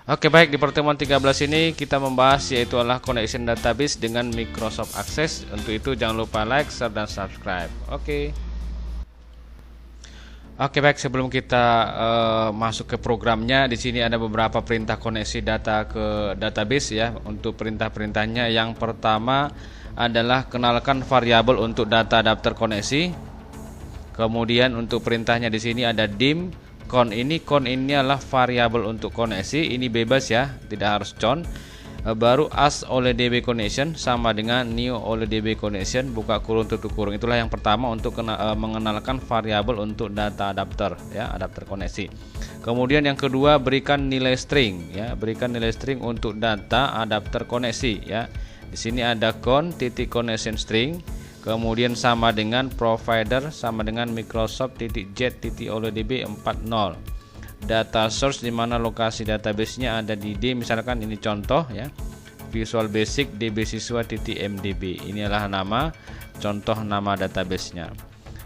Oke, baik, di pertemuan 13 ini kita membahas yaitu adalah connection database dengan Microsoft Access. Untuk itu jangan lupa like, share, dan subscribe. Oke, baik, sebelum kita masuk ke programnya, di sini ada beberapa perintah koneksi data ke database ya. Untuk perintah-perintahnya, yang pertama adalah kenalkan variabel untuk data adapter koneksi. Kemudian untuk perintahnya di sini ada dim con ini adalah variabel untuk koneksi, ini bebas ya, tidak harus con. Baru as oleh db connection sama dengan new oleh db connection buka kurung tutup kurung. Itulah yang pertama untuk mengenalkan variabel untuk data adapter ya, adapter koneksi. Kemudian yang kedua, berikan nilai string ya, berikan nilai string untuk data adapter koneksi ya. Di sini ada connection string, kemudian sama dengan provider sama dengan Microsoft.z.oleh.db 40. Data source di mana lokasi database-nya ada di D, misalkan ini contoh ya. Visual Basic dbsiswa.mdb. Ini adalah nama contoh nama database-nya.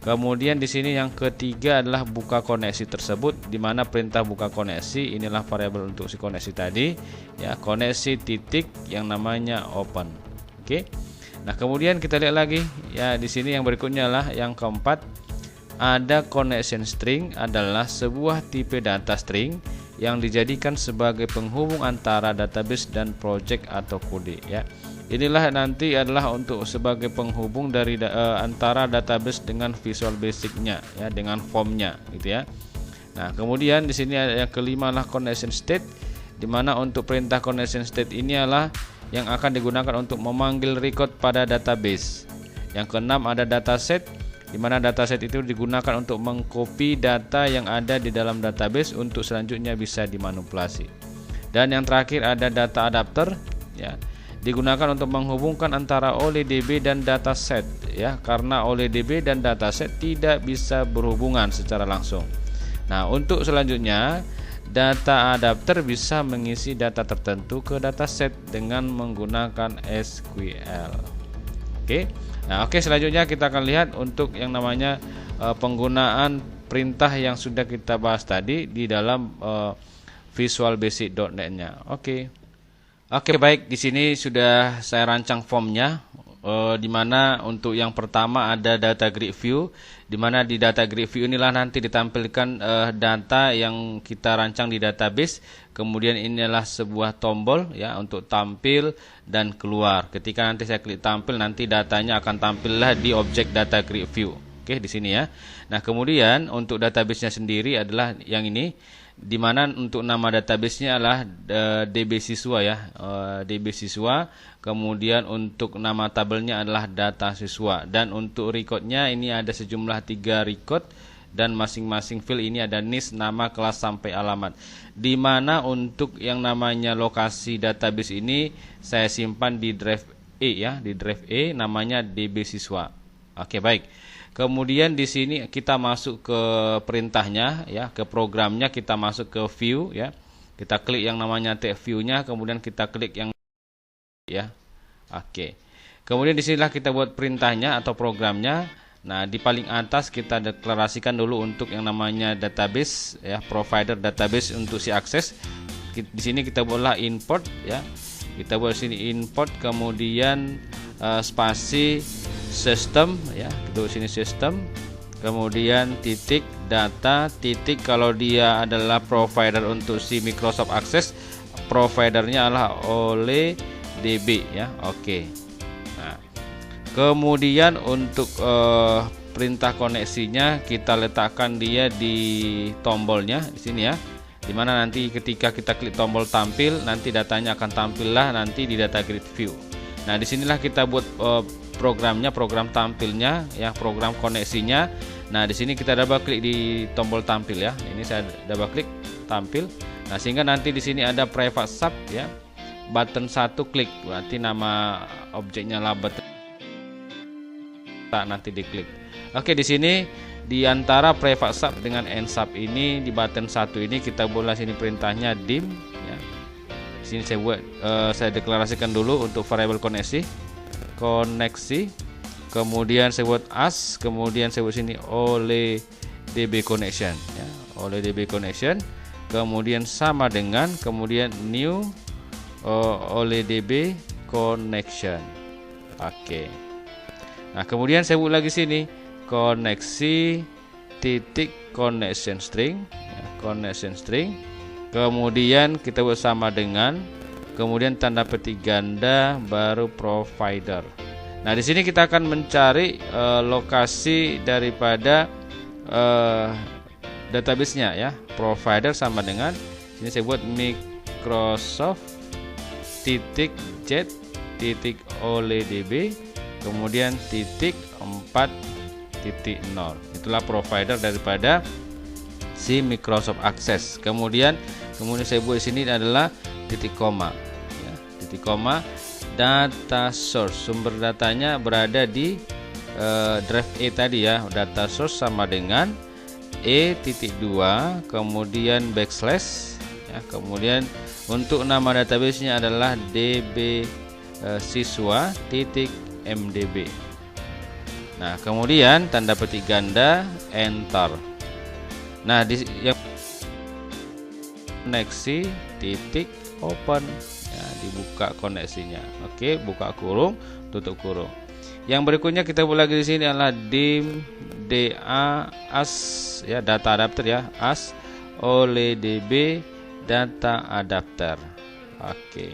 Kemudian di sini yang ketiga adalah buka koneksi tersebut, di mana perintah buka koneksi inilah variabel untuk si koneksi tadi ya, koneksi titik yang namanya open. Oke. Nah, kemudian kita lihat lagi ya, di sini yang berikutnya adalah yang keempat, ada connection string adalah sebuah tipe data string yang dijadikan sebagai penghubung antara database dan project atau kode ya. Inilah nanti adalah untuk sebagai penghubung dari antara database dengan Visual Basic-nya ya, dengan formnya gitu ya. Nah, kemudian di sini ada yang kelima adalah connection state, di mana untuk perintah connection state ini adalah yang akan digunakan untuk memanggil record pada database. Yang keenam ada dataset, di mana dataset itu digunakan untuk mengcopy data yang ada di dalam database untuk selanjutnya bisa dimanipulasi. Dan yang terakhir ada data adapter ya, digunakan untuk menghubungkan antara OLEDB dan dataset ya, karena OLEDB dan dataset tidak bisa berhubungan secara langsung. Nah, untuk selanjutnya data adapter bisa mengisi data tertentu ke dataset dengan menggunakan SQL. Oke. Nah, selanjutnya kita akan lihat untuk yang namanya penggunaan perintah yang sudah kita bahas tadi di dalam Visual Basic.net-nya. Oke, baik, di sini sudah saya rancang formnya, di mana untuk yang pertama ada data grid view, di mana di data grid view inilah nanti ditampilkan data yang kita rancang di database. Kemudian inilah sebuah tombol ya untuk tampil dan keluar. Ketika nanti saya klik tampil, nanti datanya akan tampillah di objek data grid view. Oke, di sini ya. Nah, kemudian untuk database-nya sendiri adalah yang ini, di mana untuk nama database-nya adalah DB siswa ya, DB siswa. Kemudian untuk nama tabelnya adalah data siswa, dan untuk record-nya ini ada sejumlah 3 record, dan masing-masing field ini ada NIS, nama, kelas, sampai alamat. Di mana untuk yang namanya lokasi database ini saya simpan di drive E ya, di drive E namanya DB siswa. Oke, baik. Kemudian di sini kita masuk ke perintahnya ya, ke programnya, kita masuk ke view ya. Kita klik yang namanya tag view-nya, kemudian kita klik yang ya. Oke. Kemudian di sinilah kita buat perintahnya atau programnya. Nah, di paling atas kita deklarasikan dulu untuk yang namanya database ya, provider database untuk si akses. Di sini kita buatlah import ya. Kita buat sini import, kemudian spasi system ya. Kita buat sini system. Kemudian titik data titik, kalau dia adalah provider untuk si Microsoft Access, providernya adalah OLEDB ya. Oke. Kemudian untuk perintah koneksinya kita letakkan dia di tombolnya di sini ya, dimana nanti ketika kita klik tombol tampil, nanti datanya akan tampillah nanti di data grid view. Nah, disinilah kita buat programnya, program tampilnya ya, program koneksinya. Nah, di sini kita double klik di tombol tampil ya. Ini saya double klik tampil. Nah, sehingga nanti di sini ada private sub ya, button 1 klik, berarti nama objeknya lah button nanti diklik. Oke, di sini di antara private sub dengan end sub ini di button 1 ini kita buat sini perintahnya dim ya. Di sini saya buat saya deklarasikan dulu untuk variabel koneksi. Kemudian saya buat as, kemudian saya buat sini OLEDB connection ya. OLEDB connection. kemudian sama dengan, kemudian new oleh DB connection. Oke. Nah, kemudian saya buat lagi sini koneksi titik connection string, ya, connection string. Kemudian kita buat sama dengan, kemudian tanda petik ganda baru provider. Nah, di sini kita akan mencari lokasi daripada database-nya ya. Provider sama dengan, ini saya buat Microsoft titik jet titik oleh DB, kemudian titik 4.0. Itulah provider daripada si Microsoft Access. Kemudian saya buat di sini adalah titik koma, ya, titik koma. Data source, sumber datanya berada di drive E tadi ya. Data source sama dengan E.2, kemudian backslash, ya, kemudian untuk nama database-nya adalah DB siswa titik MDB. Nah, kemudian tanda petik ganda enter. Nah, di yang koneksi titik open, ya, dibuka koneksinya. Oke, buka kurung, tutup kurung. Yang berikutnya kita buat lagi di sini adalah dim DA as, ya, data adapter ya, as oleh DB data adapter. Oke,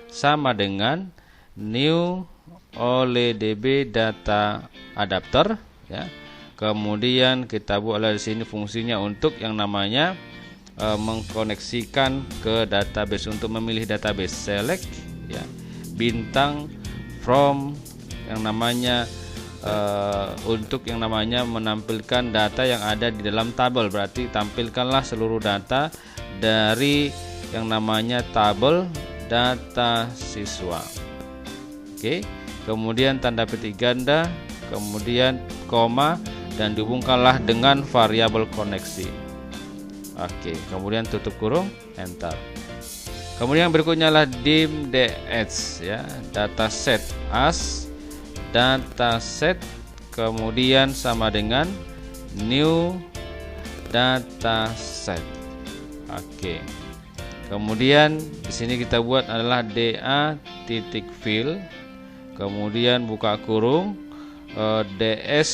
sama dengan new oleh DB data adapter, ya. Kemudian kita buatlah di sini fungsinya untuk yang namanya mengkoneksikan ke database. Untuk memilih database, select ya bintang from yang namanya untuk yang namanya menampilkan data yang ada di dalam tabel. Berarti tampilkanlah seluruh data dari yang namanya tabel data siswa. Oke, kemudian tanda petik ganda, kemudian koma, dan dihubungkanlah dengan variabel koneksi. Oke, kemudian tutup kurung, enter. Kemudian berikutnya adalah dim ds, ya, dataset as dataset, kemudian sama dengan new dataset. Oke, kemudian di sini kita buat adalah da titik fill, kemudian buka kurung, ds,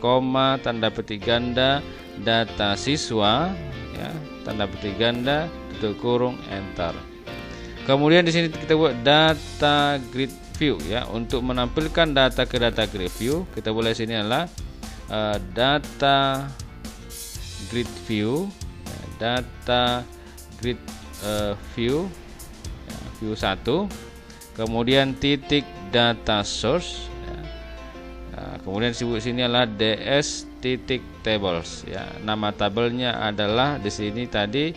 koma, tanda petik ganda, data siswa, ya, tanda petik ganda, tutup kurung, enter. Kemudian di sini kita buat data grid view, ya, untuk menampilkan data ke data grid view. Kita boleh sini adalah data grid view, ya, data grid view, ya, view 1, kemudian titik data source, ya. Nah, kemudian disebut sini adalah ds titik tables, ya, nama tabelnya adalah di sini tadi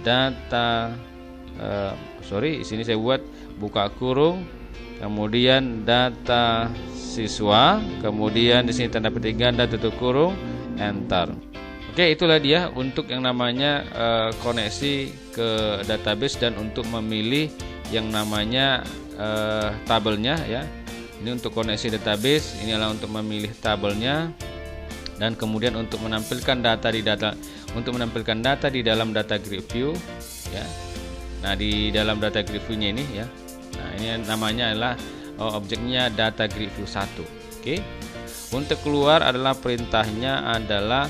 data di sini saya buat buka kurung, kemudian data siswa, kemudian di sini tanda petik ganda, tutup kurung, enter. Oke, itulah dia untuk yang namanya koneksi ke database dan untuk memilih yang namanya tabelnya, ya. Ini untuk koneksi database, ini adalah untuk memilih tabelnya, dan kemudian untuk menampilkan data di dalam data grid view, ya. Nah, di dalam data grid view-nya ini, ya. Nah, ini namanya adalah objeknya data grid view 1. Oke. Untuk keluar adalah perintahnya adalah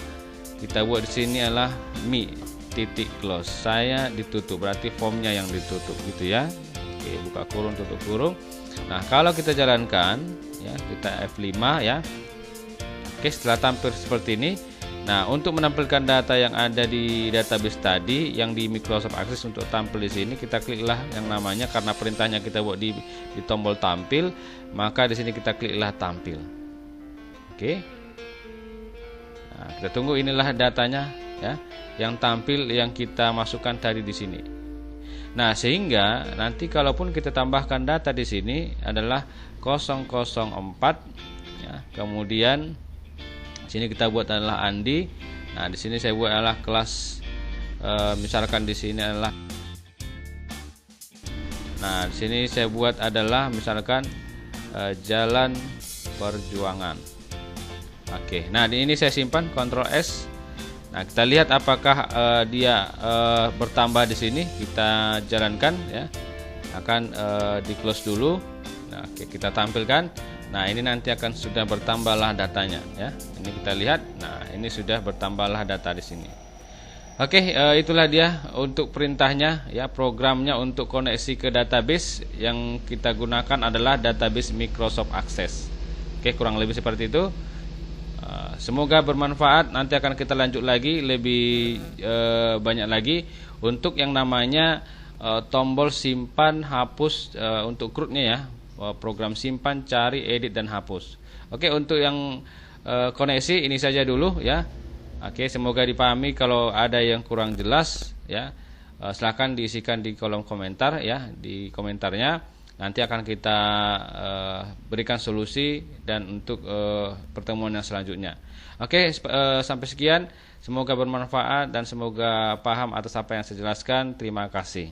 kita buat di sini adalah mi titik close. Saya ditutup, berarti formnya yang ditutup gitu ya. Oke, buka kurung, tutup kurung. Nah, kalau kita jalankan, ya, kita F5 ya. Oke, setelah tampil seperti ini. Nah, untuk menampilkan data yang ada di database tadi yang di Microsoft Access, untuk tampil di sini kita kliklah yang namanya, karena perintahnya kita buat di tombol tampil, maka di sini kita kliklah tampil. Oke. Nah, kita tunggu, inilah datanya, ya, yang tampil yang kita masukkan tadi di sini. Nah, sehingga nanti kalaupun kita tambahkan data di sini adalah 004, ya, kemudian sini kita buat adalah Andi. Nah, di sini saya buat adalah kelas, misalkan di sini adalah, nah, di sini saya buat adalah misalkan Jalan Perjuangan. Oke, nah ini saya simpan, Ctrl S, Nah, kita lihat apakah dia bertambah di sini. Kita jalankan ya. Akan di close dulu. Nah, oke, kita tampilkan. Nah, ini nanti akan sudah bertambahlah datanya ya. Ini kita lihat. Nah, ini sudah bertambahlah data di sini. Oke, itulah dia untuk perintahnya ya. Programnya untuk koneksi ke database yang kita gunakan adalah database Microsoft Access. Oke, kurang lebih seperti itu. Semoga bermanfaat. Nanti akan kita lanjut lagi lebih banyak lagi untuk yang namanya tombol simpan hapus untuk CRUD-nya ya. Program simpan, cari, edit dan hapus. Oke, untuk yang koneksi ini saja dulu ya. Oke, semoga dipahami. Kalau ada yang kurang jelas ya, silahkan diisikan di kolom komentar ya, di komentarnya. Nanti akan kita berikan solusi dan untuk pertemuan yang selanjutnya. Oke, sampai sekian. Semoga bermanfaat dan semoga paham atas apa yang saya jelaskan. Terima kasih.